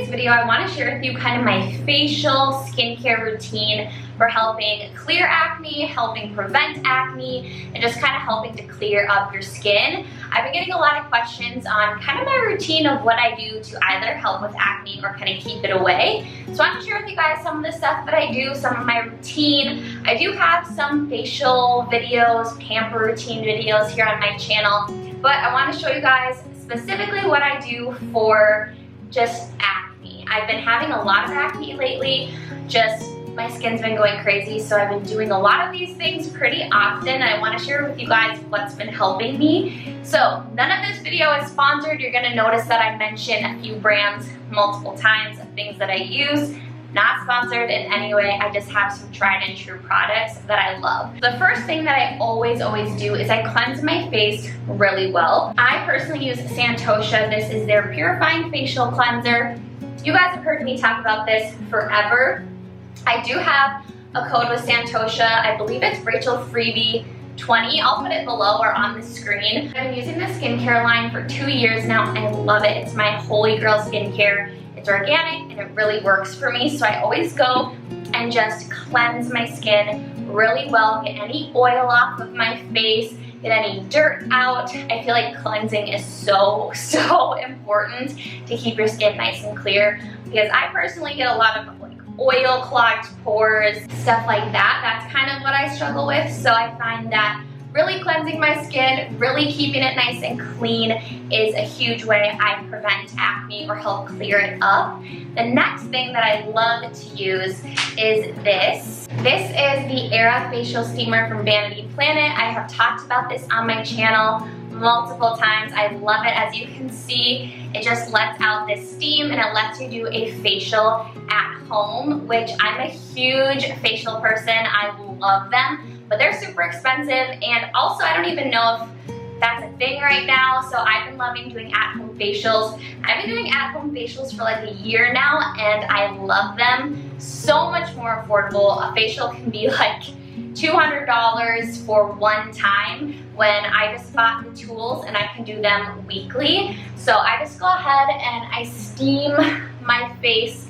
today's video, I want to share with you kind of my facial skincare routine for helping clear acne, helping prevent acne, and just kind of helping to clear up your skin. I've been getting a lot of questions on kind of my routine of what I do to either help with acne or kind of keep it away. So I want to share with you guys some of the stuff that I do, some of my routine. I do have some facial videos, pamper routine videos here on my channel, but I want to show you guys specifically what I do for just acne. I've been having a lot of acne lately, just my skin's been going crazy, so I've been doing a lot of these things pretty often. I want to share with you guys what's been helping me. So none of this video is sponsored. You're going to notice that I mention a few brands multiple times of things that I use. Not sponsored in any way. I just have some tried and true products that I love. The first thing that I always do is I cleanse my face really well. I personally use Santosha. This is their purifying facial cleanser. You guys have heard me talk about this forever. I do have a code with Santosha. I believe it's Freeby 20. I'll put it below or on the screen. I've been using this skincare line for 2 years now. I love it. It's my holy grail skincare. It's organic and it really works for me, so I always go and just cleanse my skin really well, get any oil off of my face, get any dirt out. I feel like cleansing is so important to keep your skin nice and clear, because I personally get a lot of like oil clogged pores, stuff like that. That's kind of what I struggle with, so I find that really cleansing my skin, really keeping it nice and clean is a huge way I prevent acne or help clear it up. The next thing that I love to use is this. This is the Era Facial Steamer from Vanity Planet. I have talked about this on my channel multiple times. I love it. As you can see, it just lets out this steam and it lets you do a facial at home, which I'm a huge facial person. I love them. But they're super expensive, and also I don't even know if that's a thing right now, so I've been loving doing at-home facials. I've been doing at-home facials for like a year now, and I love them. So much more affordable. A facial can be like $200 for one time when I just bought the tools and I can do them weekly. So I just go ahead and I steam my face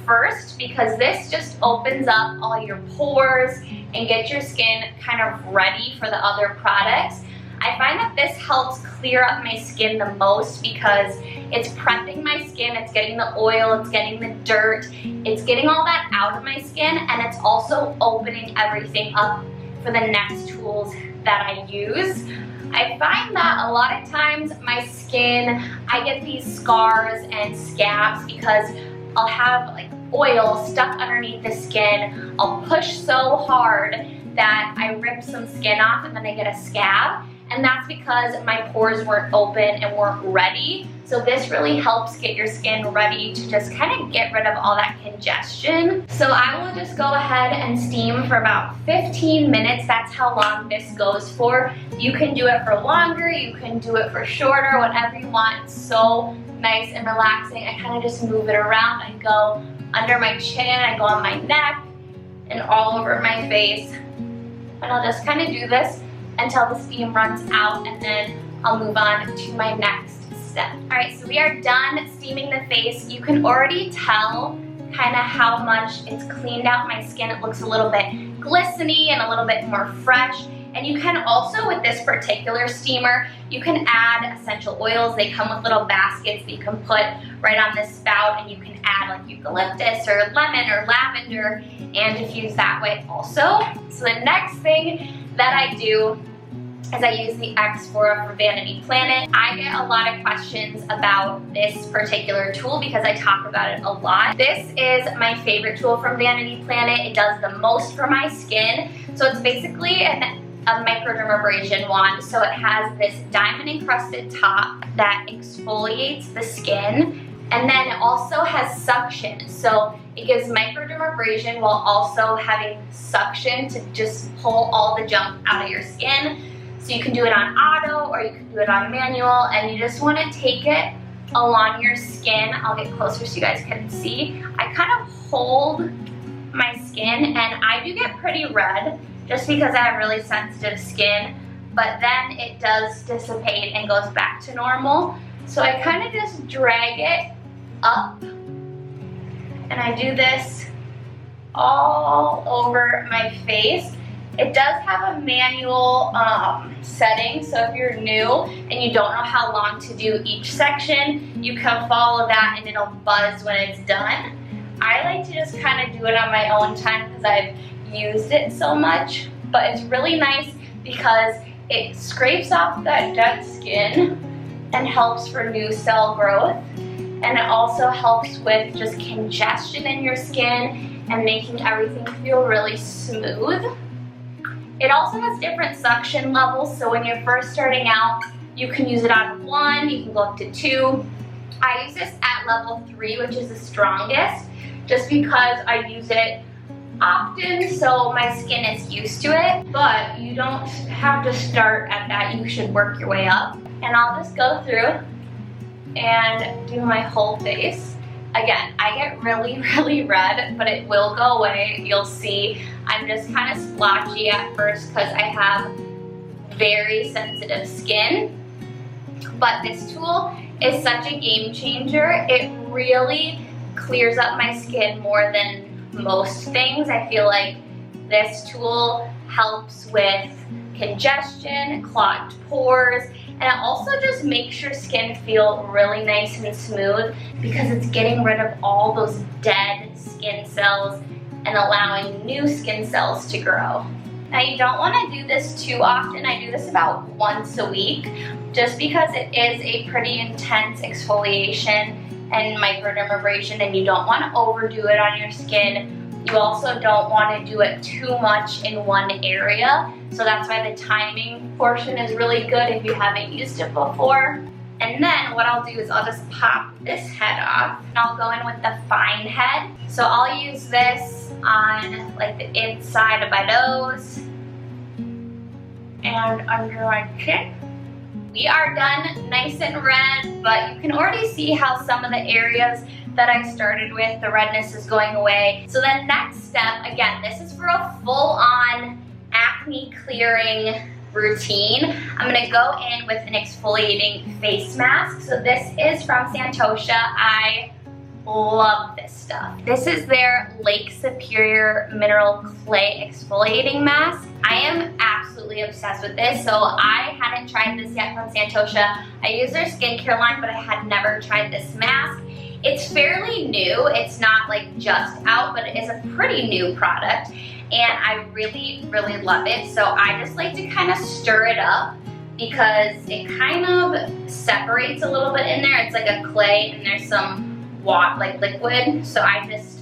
first, because this just opens up all your pores and get your skin kind of ready for the other products. I find that this helps clear up my skin the most because it's prepping my skin, it's getting the oil, it's getting the dirt, it's getting all that out of my skin, and it's also opening everything up for the next tools that I use. I find that a lot of times my skin, I get these scars and scabs because I'll have like oil stuck underneath the skin. I'll push so hard that I rip some skin off and then I get a scab. And that's because my pores weren't open and weren't ready. So this really helps get your skin ready to just kind of get rid of all that congestion. So I will just go ahead and steam for about 15 minutes. That's how long this goes for. You can do it for longer, you can do it for shorter, whatever you want. It's so nice and relaxing. I kind of just move it around. I go under my chin, I go on my neck, and all over my face. And I'll just kind of do this until the steam runs out, and then I'll move on to my next step. All right, so we are done steaming the face. You can already tell kind of how much it's cleaned out my skin. It looks a little bit glistening and a little bit more fresh. And you can also, with this particular steamer, you can add essential oils. They come with little baskets that you can put right on this spout, and you can add like eucalyptus or lemon or lavender and diffuse that way also. So the next thing that I do is I use the X4 from Vanity Planet. I get a lot of questions about this particular tool because I talk about it a lot. This is my favorite tool from Vanity Planet. It does the most for my skin. So it's basically a microdermabrasion wand. So it has this diamond encrusted top that exfoliates the skin, and then it also has suction. So it gives microdermabrasion while also having suction to just pull all the junk out of your skin. So you can do it on auto or you can do it on manual, and you just want to take it along your skin. I'll get closer so you guys can see. I kind of hold my skin, and I do get pretty red just because I have really sensitive skin, but then it does dissipate and goes back to normal. So I kind of just drag it up And I do this all over my face. It does have a manual setting, so if you're new and you don't know how long to do each section, you can follow that and it'll buzz when it's done. I like to just kind of do it on my own time because I've used it so much, but it's really nice because it scrapes off that dead skin and helps for new cell growth. And it also helps with just congestion in your skin and making everything feel really smooth. It also has different suction levels, so when you're first starting out, you can use it out of 1, you can go up to 2. I use this at level 3, which is the strongest, just because I use it often, so my skin is used to it, but you don't have to start at that, you should work your way up. And I'll just go through and do my whole face. Again, I get really, really red, but it will go away. You'll see I'm just kind of splotchy at first because I have very sensitive skin. But this tool is such a game changer. It really clears up my skin more than most things. I feel like this tool helps with congestion, clogged pores, and it also just makes your skin feel really nice and smooth because it's getting rid of all those dead skin cells and allowing new skin cells to grow. Now you don't want to do this too often. I do this about once a week just because it is a pretty intense exfoliation and microdermabrasion, and you don't want to overdo it on your skin. You also don't want to do it too much in one area, so that's why the timing portion is really good if you haven't used it before. And then what I'll do is I'll just pop this head off, and I'll go in with the fine head. So I'll use this on like the inside of my nose and under my chin. We are done nice and red, but you can already see how some of the areas that I started with, the redness is going away. So the next step, again, this is for a full-on acne clearing routine. I'm gonna go in with an exfoliating face mask. So this is from Santosha. I love this stuff. This is their Lake Superior Mineral Clay Exfoliating Mask. I am absolutely obsessed with this. So I hadn't tried this yet from Santosha. I use their skincare line, but I had never tried this mask. It's fairly new. It's not like just out, but it is a pretty new product. And I really, really love it. So I just like to kind of stir it up because it kind of separates a little bit in there. It's like a clay and there's some water, like liquid. So I just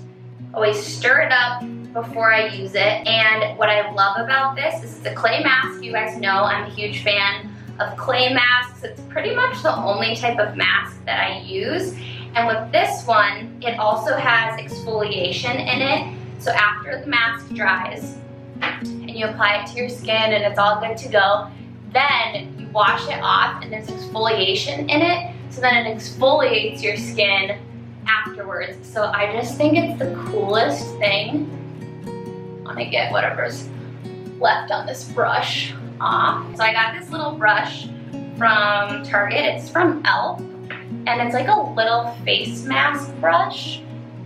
always stir it up before I use it. And what I love about this is it's a clay mask. You guys know I'm a huge fan of clay masks. It's pretty much the only type of mask that I use. And with this one, it also has exfoliation in it. So after the mask dries and you apply it to your skin and it's all good to go, then you wash it off and there's exfoliation in it. So then it exfoliates your skin afterwards. So I just think it's the coolest thing. I'm gonna get whatever's left on this brush off. So I got this little brush from Target. It's from e.l.f. and it's like a little face mask brush.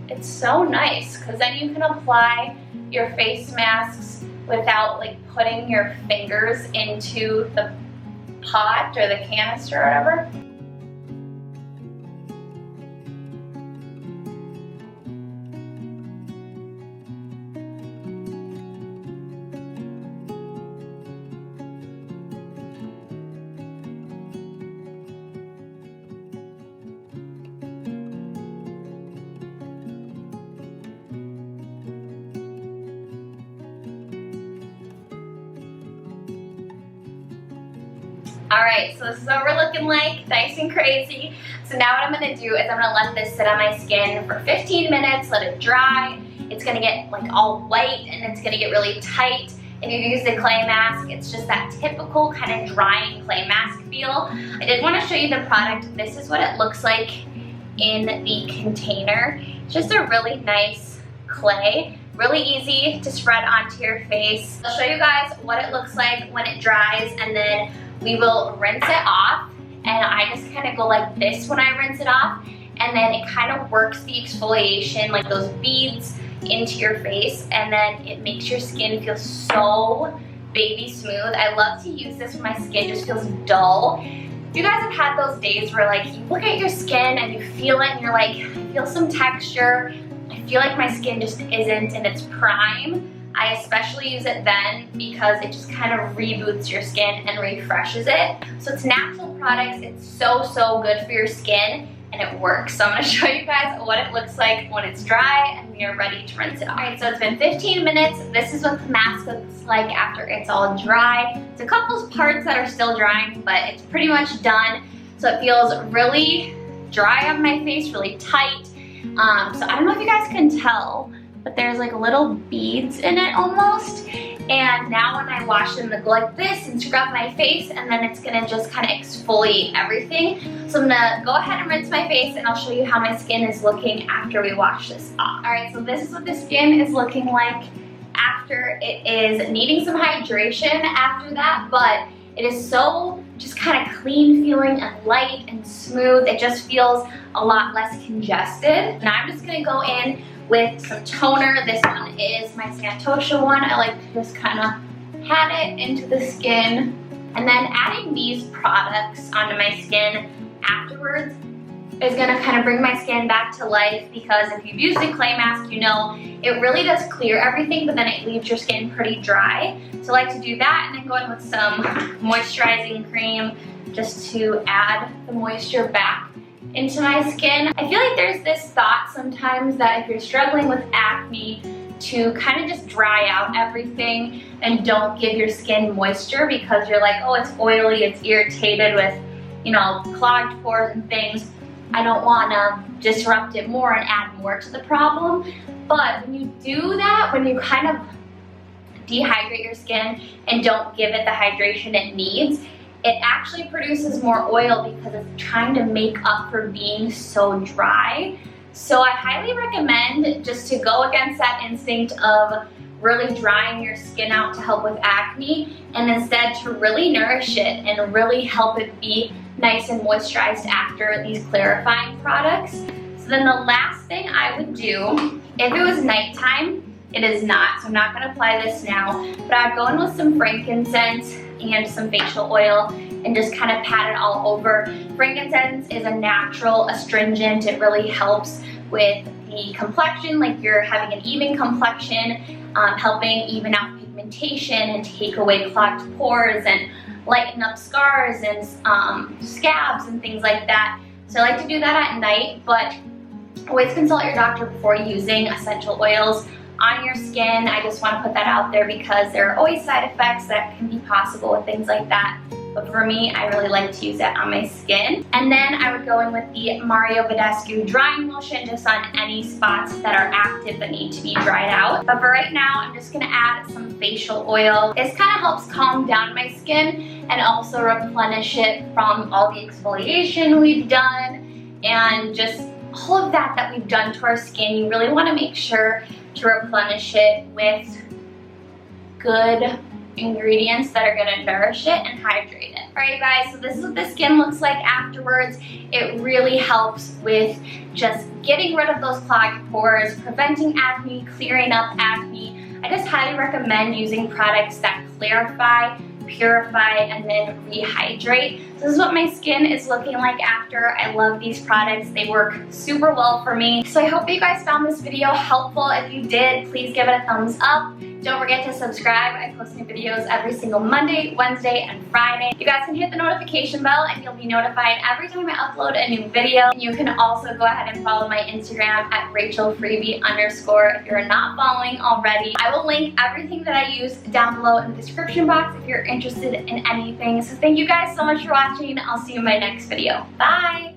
It's so nice because then you can apply your face masks without like putting your fingers into the pot or the canister or whatever. Alright, so this is what we're looking like, nice and crazy. So now what I'm going to do is I'm going to let this sit on my skin for 15 minutes, let it dry. It's going to get like all white and it's going to get really tight. If you use the clay mask, it's just that typical kind of drying clay mask feel. I did want to show you the product. This is what it looks like in the container. It's just a really nice clay. Really easy to spread onto your face. I'll show you guys what it looks like when it dries and then we will rinse it off, and I just kind of go like this when I rinse it off, and then it kind of works the exfoliation, like those beads, into your face, and then it makes your skin feel so baby smooth. I love to use this when my skin just feels dull. If you guys have had those days where like you look at your skin and you feel it and you're like, I feel some texture, I feel like my skin just isn't in its prime, I especially use it then because it just kind of reboots your skin and refreshes it. So it's natural products, it's so good for your skin, and it works. So I'm gonna show you guys what it looks like when it's dry and we are ready to rinse it off. Alright, so it's been 15 minutes. This is what the mask looks like after it's all dry. It's a couple parts that are still drying, but it's pretty much done. So it feels really dry on my face, really tight. So I don't know if you guys can tell, but there's like little beads in it almost. And now when I wash it, I'm gonna go like this and scrub my face, and then it's gonna just kind of exfoliate everything. So I'm gonna go ahead and rinse my face, and I'll show you how my skin is looking after we wash this off. All right, so this is what the skin is looking like after it is needing some hydration after that, but it is so just kind of clean feeling and light and smooth. It just feels a lot less congested. Now I'm just gonna go in with some toner. This one is my Santosha one. I like to just kind of pat it into the skin, and then adding these products onto my skin afterwards is gonna kind of bring my skin back to life, because if you've used a clay mask, you know it really does clear everything, but then it leaves your skin pretty dry. So I like to do that, and then go in with some moisturizing cream just to add the moisture back into my skin. I feel like there's this thought sometimes that if you're struggling with acne, to kind of just dry out everything and don't give your skin moisture, because you're like, oh, it's oily, it's irritated with, you know, clogged pores and things. I don't want to disrupt it more and add more to the problem. But when you do that, when you kind of dehydrate your skin and don't give it the hydration it needs, it actually produces more oil because it's trying to make up for being so dry. So I highly recommend just to go against that instinct of really drying your skin out to help with acne, and instead to really nourish it and really help it be nice and moisturized after these clarifying products. So then the last thing I would do, if it was nighttime, it is not, so I'm not gonna apply this now, but I'd go in with some frankincense and some facial oil and just kind of pat it all over. Frankincense is a natural astringent. It really helps with the complexion, like you're having an even complexion, helping even out pigmentation and take away clogged pores and lighten up scars and scabs and things like that. So I like to do that at night, but always consult your doctor before using essential oils on your skin. I just want to put that out there because there are always side effects that can be possible with things like that. But for me, I really like to use that on my skin. And then I would go in with the Mario Badescu drying lotion just on any spots that are active that need to be dried out. But for right now, I'm just gonna add some facial oil. This kind of helps calm down my skin and also replenish it from all the exfoliation we've done and just all of that we've done to our skin. You really want to make sure to replenish it with good ingredients that are going to nourish it and hydrate it. Alright guys, so this is what the skin looks like afterwards. It really helps with just getting rid of those clogged pores, preventing acne, clearing up acne. I just highly recommend using products that clarify, purify, and then rehydrate. So this is what my skin is looking like after. I love these products. They work super well for me. So I hope you guys found this video helpful. If you did, please give it a thumbs up. Don't forget to subscribe. I post new videos every single Monday, Wednesday, and Friday. You guys can hit the notification bell and you'll be notified every time I upload a new video. You can also go ahead and follow my Instagram at rachelfreeby_ if you're not following already. I will link everything that I use down below in the description box if you're interested in anything. So thank you guys so much for watching. I'll see you in my next video. Bye!